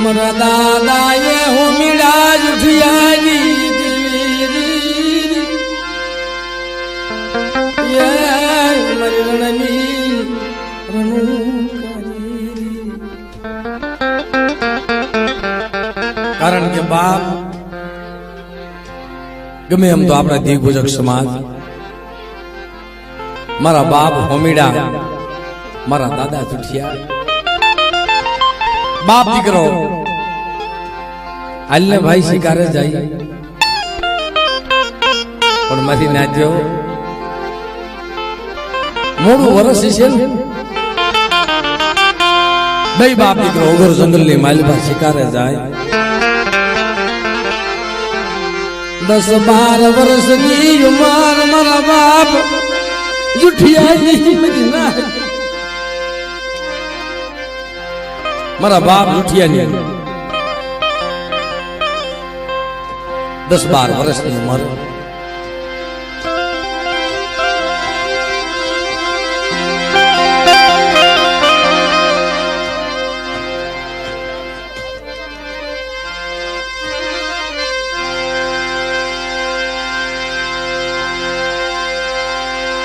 મારા દાદાએ હું મીડા જુઠિયાની કારણ કે બાપ ગમે એમ તો આપણા દિગ્ભોજક સમાજ મારા બાપ હોમીડા મારા દાદા જુઠિયા બાપ દીકરો હાલને ભાઈ શિકારે જાય પણ મારી નાજો મોડું વરસ છે ને બે બાપ દીકરો ઓગર જંગલ ની માલભા શિકારે જાય 10-12 વર્ષની ઉંમર મારા બાપ જુઠિયાની મદીના મારા બાપ જુઠિયાની 10-12 વર્ષની ઉંમર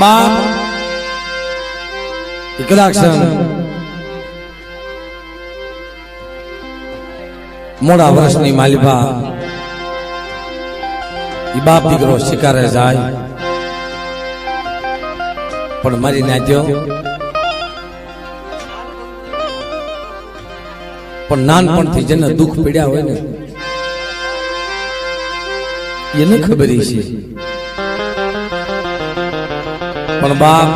બાપ કદાચ મોડા વર્ષની માલિબા એ બાપ દીકરો શિકારે જાય પણ મારી નાખ્યો પણ નાનપણથી જેને દુઃખ પીડ્યા હોય ને એને ખબર છે પણ બાપ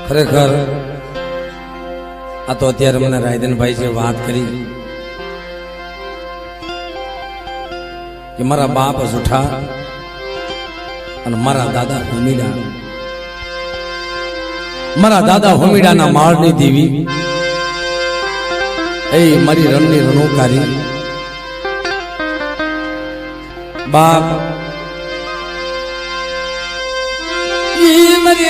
ખરેખર આ તો અત્યારે મને રાયધનભાઈ છે વાત કરી કે મારા બાપ જૂઠા અને મારા દાદા હોમીડા મારા દાદા હોમીડાના માળની દેવી એ મારી રણની રણોકારી બાપ મારી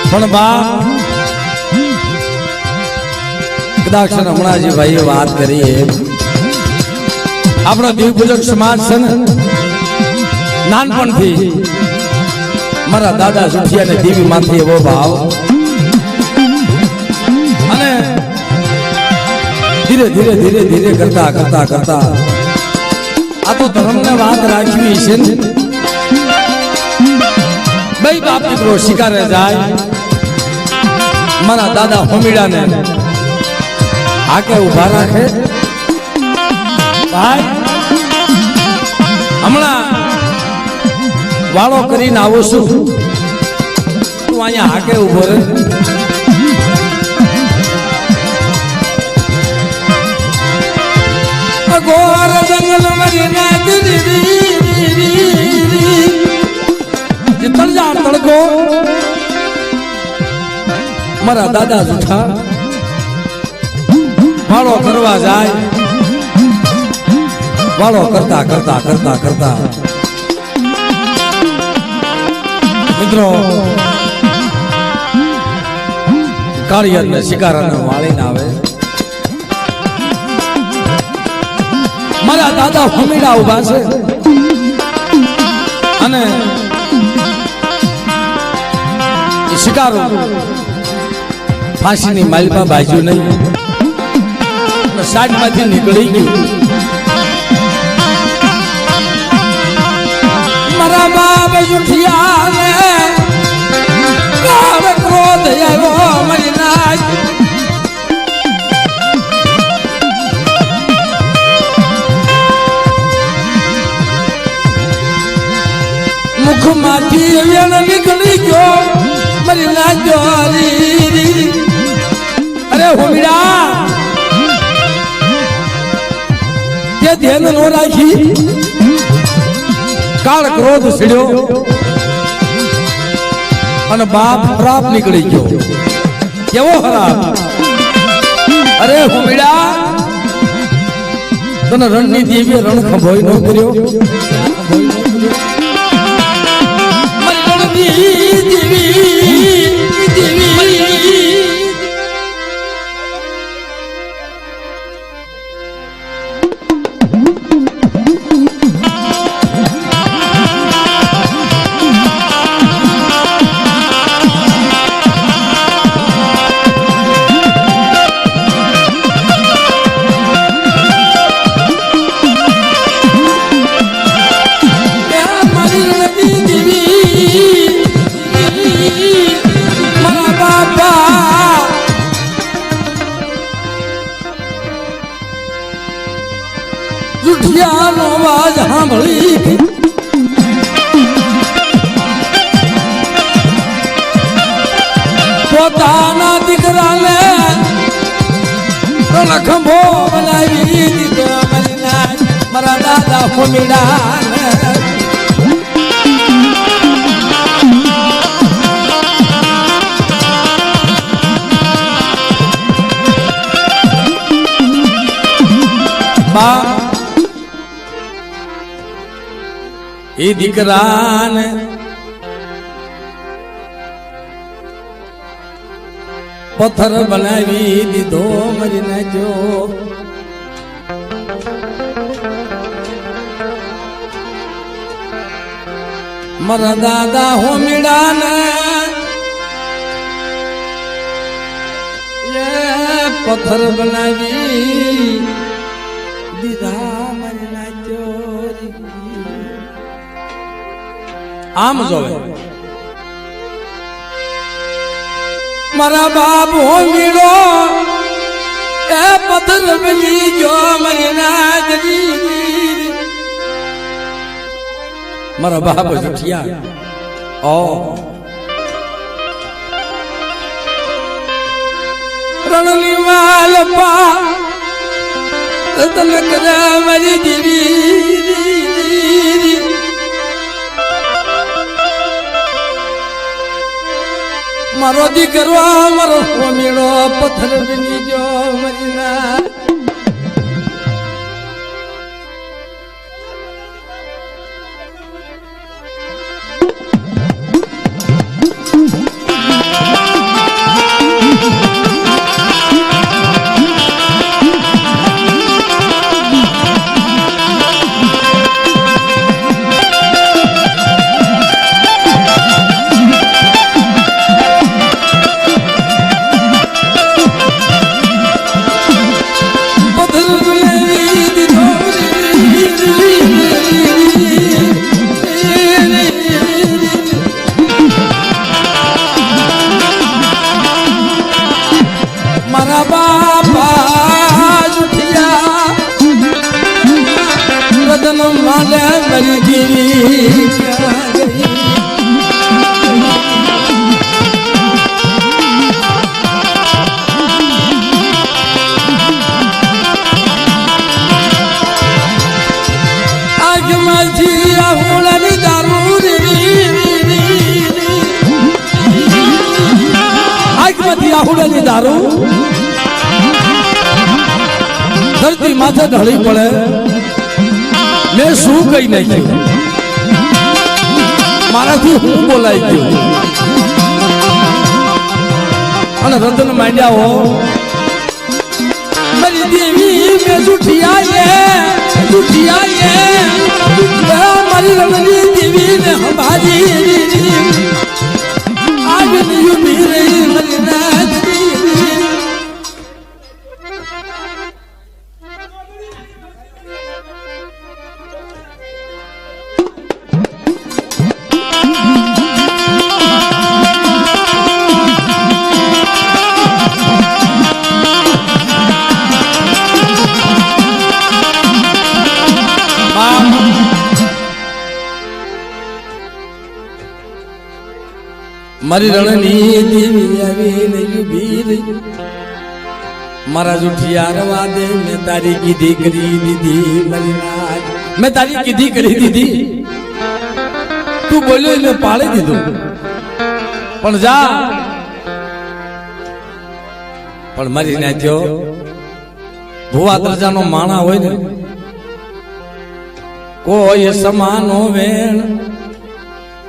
પણ બાપ કદાચ હમણાં જે ભાઈએ વાત કરી આપણો દેવપૂજક સમાજ છે ને નાનપણથી મારા દાદા જુઠિયાને દેવી માંથી એવો ભાવ અને ધીરે ધીરે ધીરે ધીરે કરતા કરતા કરતા આ તો ધર્મને વાત રાખવી છે ને બે બાપ દીકરો શિકારે જાય મારા દાદા હોમીડાને આકે ઉભા રાખે ભાઈ હમણાં વાળો કરીને આવો છું તું અહીંયા હાકે ઉભો રહે ઘોર જંગલ તડકો મારા દાદા જૂઠા ભાડો કરવા જાય વાળો કરતા કરતા કરતા કરતા મિત્રો કાળિયર ને શિકારાને વાળીને આવે. મારા દાદા હમીડા ઉભા છે અને શિકારો ફાંસીની માલમાં બાજુ નહીં, સાઈડમાંથી નીકળી ગયું. મારા બાપ જુઠિયા ને કાળ ક્રોધ આવ્યો મરી નાખ. મુખમાંથી વેણ નીકળી ગયો મરી નાખ્યો. અરે હોમીડા તે ધ્યાન નો રાખી કાળ ક્રોધ સીડ્યો અને બાપ ખરાબ નીકળી ગયો. કેવો ખરાબ? અરે હોમીડા તને રણની દેવીએ રણ ખંભોઈ ન કર્યો. જુઠિયાનો અવાજ સાંભળી પોતાના દીકરાને ખંભો બનાવી દીધો. મારા દાદા હોમીડાને એ દીકરાને પથ્થર બનાવી દીધો મરી નાખ્યો. મારા દાદા હોમીડાને પથ્થર બનાવી દીધા મરી નાખ્યો. આમ જોવે મારા બાપ હોમીડો એ પથ્થર બની ગયો મરી નાખી. મારા બાપ જુઠિયા ઓ રણની માલ પા તને કરા મારી દેવી. મારો દીકરો મારો હોમીડો પથ્થર બની ગયો મરી નાખ. મારા બાપા જુઠિયા રતન માલે મરી ગઈ. આંખમાંથી આહુડાની દારૂ આંખમાંથી આહુડાની દારૂ ધરતી માથે ઢળી પડે मैं शू कही नहीं मारा थी हूँ बोलाई क्यों अने रतन मांड्या हो मेरी देवी में जुटिया ये हमारी रमणी देवी ने हमारी आज नहीं भी रही मेरी नाथ मारी रणनी देवी आवी नहीं वीर मारा जुठिया रवा दे मैं तारी की दीकरी दीदी मरी नाज मैं तारी की दीकरी दीदी तू बोलो इने पाले दीदो पण जा पण मरी ना जो भुवा दर्जानो माणा होय ने कोई समानो वेण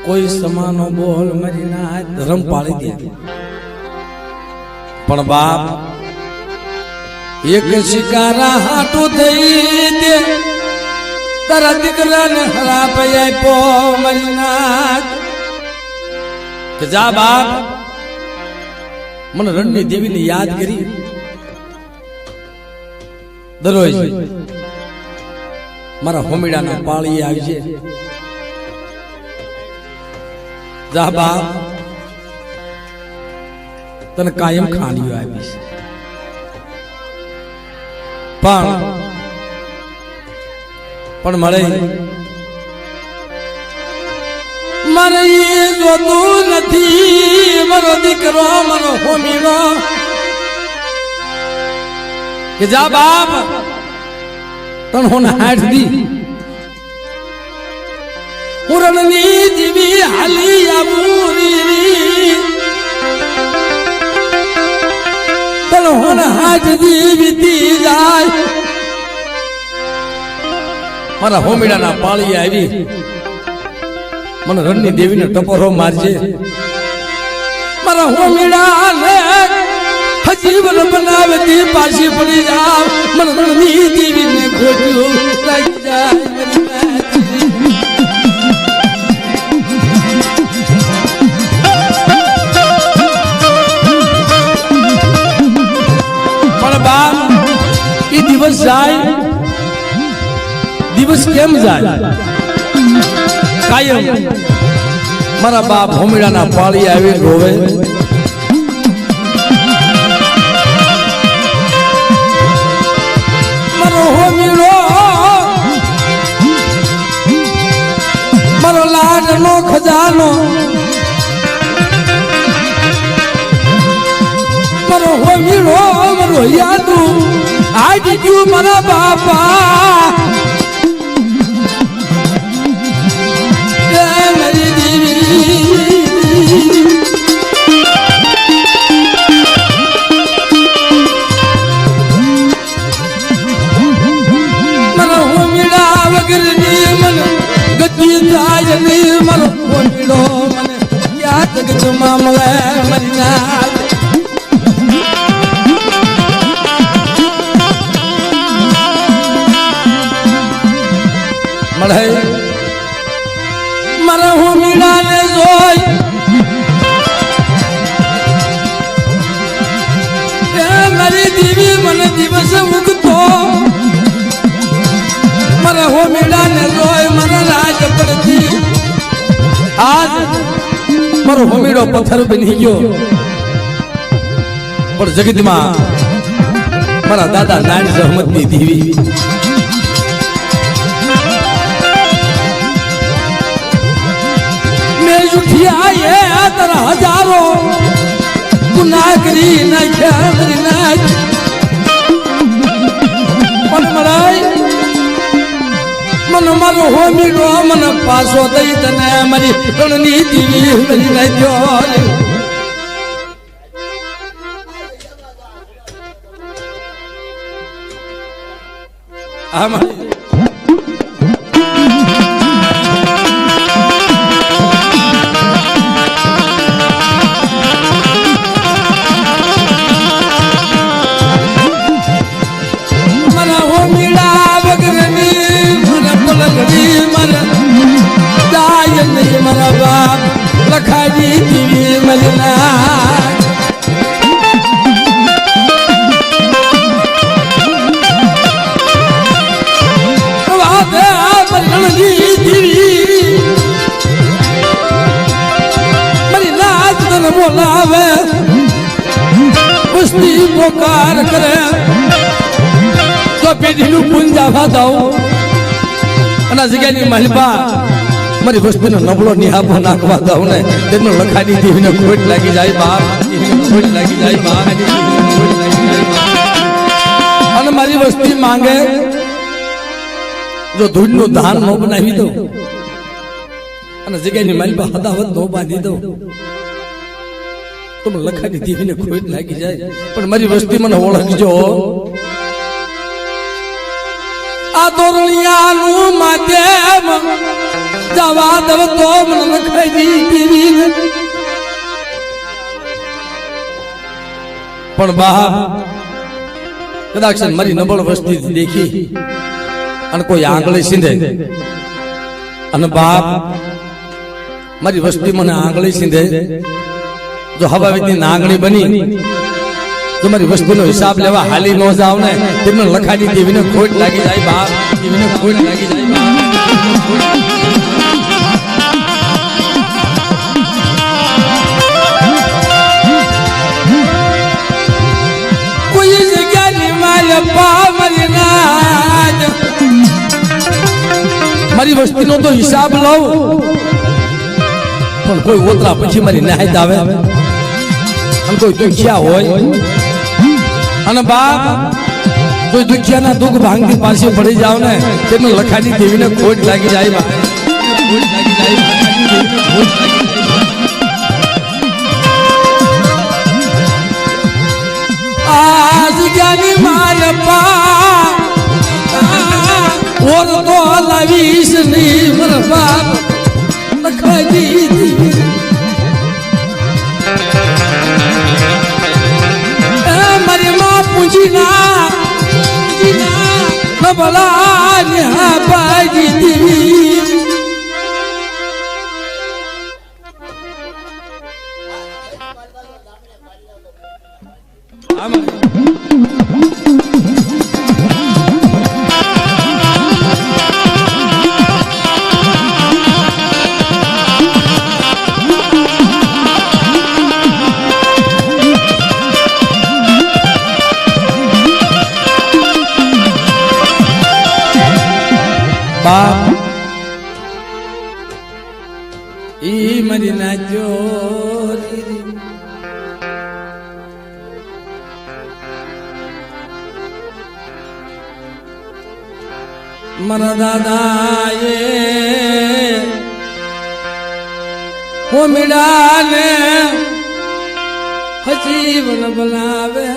कोई समानो बोल मरी ना धर्म पाली दिया पण बाप एक शिकारा हाटू थई दे तारा दीकरा ने हरा पे पो मरी ना के जा बाप मन रणनी देवी ने याद करी दररोज मारा होमीड़ा ना पाली आई छे जा बाप तने कायम खानियो आवीश पण मळे मारे जो तू नथी मरो दीकरो मरो होमीड़ो के जा बाप तन होन हाथ दी पुरननी जीवी हाली आबूरी तन होन हाथ दी बीती जाय मारा होमीड़ा ना पाली आवी मन रणनी देवी ने टपोरो मारजे मारा होमीड़ा ने जीवन बनावती पासी पड़ी जाओ मन रणनी देवी ने खोजू लग जाए दिवस जाए दिवस केम जाए कायम मारा बाप होमीड़ा ना पाली आवे रोवे मारो होमीड़ो मारो लाड नो खजानो मारो होमीड़ो मारो यादू आज क्यों मरा बापा मेरी देवी मन होमीड़ा वगर मन गति जाय मन होमीड़ो मन क्या तक मामला मरना मरे मरा होमीड़ा ने जोई मेरी देवी मन दिवस उगतो मरा होमीड़ा ने जोई मरा राज पड़ती आज मरो होमीड़ो पत्थर बनी गयो पर जगत में मरा दादा नानी रहमत नी देवी जुठिया ये तेरा हजारों गुनाह करी ना क्या करी ना मन मराई मन मरो होमीड़ो मन पासो दई तने मरी रणनी देवी मरी ना जोर हमारी હાર કરે તો પેઢીનું પૂંજાવા દઉં અને જગ્યાની મહિપા મારી વસ્તીનો નબળો નિહાપો નાખવા દઉં ને તેનો લખાની દેવીને ખોટ લાગી જાય બાપ, ખોટ લાગી જાય બાપ, અને મારી વસ્તી માંગે જો ધૂળનું ધાન ન બનાવી દઉં અને જગ્યાની મહિપા હદાવત ન બાંધી દઉં તો લખાની દેવીને ખોટ લાગી જાય. પણ મારી વસ્તી મને ઓળખજો, આ દોરણિયાનું માધ્યમ જવા દવ તો મને લખાની દેવીને. પણ બાપ કદાચ મારી નબળ વસ્તી દેખી અને કોઈ આંગળી સીંધે અને બાપ મારી વસ્તી મને આંગળી સીંધે જો હવાવીની નાગણી બની તો મારી વસ્તુનો હિસાબ લેવા હાલી ન જાવ ને તેમને લખાની દેવીને ખોટ લાગી જાય બાપ, દેવીને ખોટ લાગી જાય બાપ. કોઈ જગ્યાની માલપા મારી નાજ મારી વસ્તીનો તો હિસાબ લઉં પણ કોઈ ઓતરા પછી મારી નાહત આવે અને કોઈ દુખિયા હોય અને બાપ કોઈ દુખિયાના દુઃખ ભાંગતી પાછી પડી જાવ ને તેમને લખાની દેવીને ખોટ લાગી જાય બાપ, ખોટ લાગી જાય બાપ, ખોટ લાગી જાય. આ જગ્યાની માલપા ઓર તો લાવીશ ની મારા બાપ લખાની દેવી. મારી માં પૂજીના નબળા ન્યા પાજી દેવી. ઈ મારી નાચો મારા દાદાએ હો મીડાને હજીવન બનાવે